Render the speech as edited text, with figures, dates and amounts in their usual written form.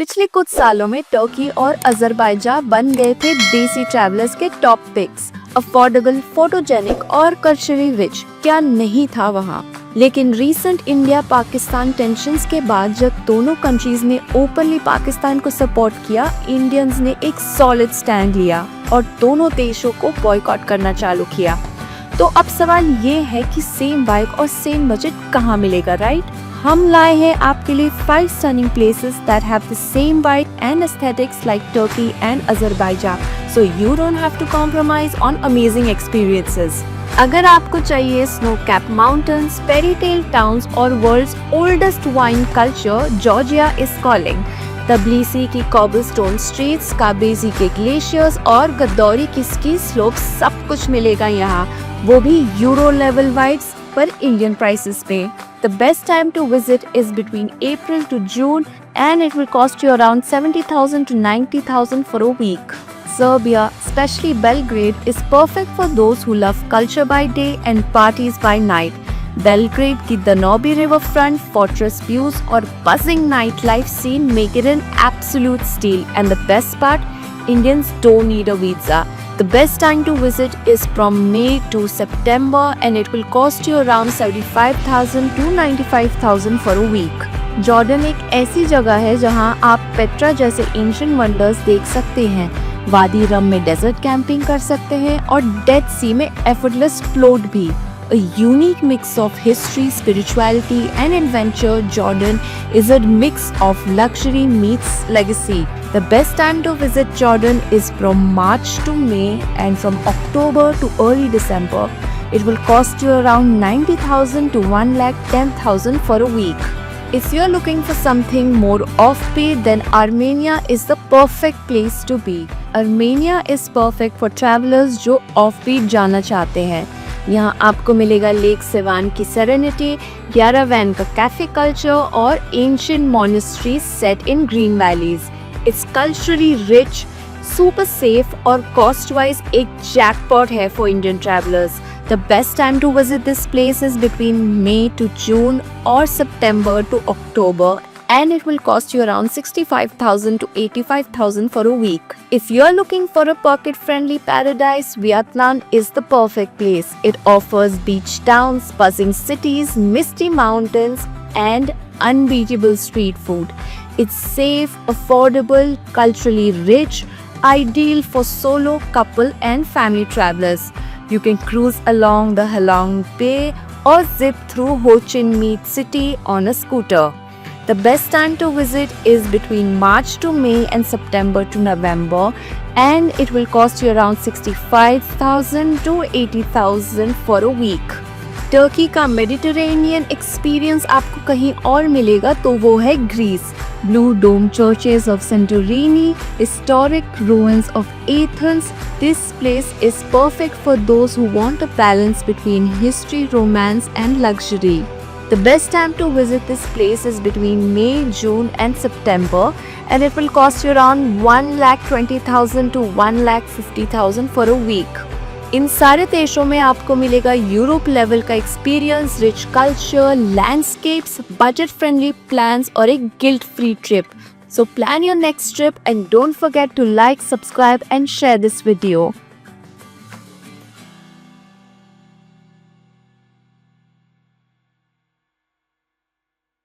पिछले कुछ सालों में टर्की और अजरबैजान बन गए थे देसी ट्रैवलर्स के टॉप पिक्स। अफोर्डेबल, फोटोजेनिक और कल्चरली रिच, क्या नहीं था वहाँ। लेकिन रीसेंट इंडिया पाकिस्तान टेंशंस के बाद जब दोनों कंट्रीज ने ओपनली पाकिस्तान को सपोर्ट किया, इंडियंस ने एक सॉलिड स्टैंड लिया और दोनों देशों को बॉयकॉट करना चालू किया। तो अब सवाल ये है कि सेम वाइब और सेम बजट कहाँ मिलेगा, राइट? हम लाए हैं आपके लिए 5 stunning places that have the same vibe and aesthetics like Turkey and Azerbaijan, so you don't have to compromise on amazing experiences. अगर आपको चाहिए snow-capped mountains, fairy tale towns और world's oldest wine culture, Georgia is calling. तबलीसी की cobblestone streets, काबेजी के glaciers और गद्दौरी की ski slopes, सब कुछ मिलेगा यहाँ, वो भी यूरो लेवल वाइब्स पर इंडियन प्राइसेस पे। The best time to visit is between April to June and it will cost you around 70,000 to 90,000 for a week. Serbia, especially Belgrade, is perfect for those who love culture by day and parties by night. Belgrade की Danube riverfront, fortress views और buzzing nightlife scene make it an absolute steal. And the best part, Indians don't need a visa. The best time to visit is from May to September and it will cost you around 75,000 to 95,000 for a week. Jordan एक ऐसी जगह है जहां आप Petra जैसे ancient wonders देख सकते हैं, वादी रम में डेजर्ट कैंपिंग कर सकते हैं और डेड सी में एफर्टलेस फ्लोट भी। A unique mix of history, spirituality and adventure, Jordan is a mix of luxury meets legacy. The best time to visit Jordan is from March to May and from October to early December. It will cost you around 90,000 to 1,10,000 for a week. If you're looking for something more off-beat, then Armenia is the perfect place to be. Armenia is perfect for travelers जो off-beat जाना चाहते हैं। यहाँ आपको मिलेगा lake सेवान की serenity, Yerevan का cafe culture और ancient monasteries set in green valleys. It's culturally rich, super safe और कॉस्ट वाइज एक जैकपॉट है for Indian travellers. The best time to visit this place is between May to June or September to October. And it will cost you around 65,000 to 85,000 for a week. If you're looking for a pocket-friendly paradise, Vietnam is the perfect place. It offers beach towns, buzzing cities, misty mountains, and unbeatable street food. It's safe, affordable, culturally rich, ideal for solo, couple, and family travelers. You can cruise along the Halong Bay or zip through Ho Chi Minh City on a scooter. The best time to visit is between March to May and September to November and it will cost you around 65,000 to 80,000 for a week. Turkey का Mediterranean experience आपको कहीं और मिलेगा तो वो है Greece. Blue dome churches of Santorini, historic ruins of Athens. This place is perfect for those who want a balance between history, romance and luxury. The best time to visit this place is between May, June and September and it will cost you around 1,20,000 to 1,50,000 for a week. इन सारे देशों में आपको मिलेगा Europe level का experience, rich culture, landscapes, budget friendly plans और एक guilt free trip. So plan your next trip and don't forget to like, subscribe and share this video.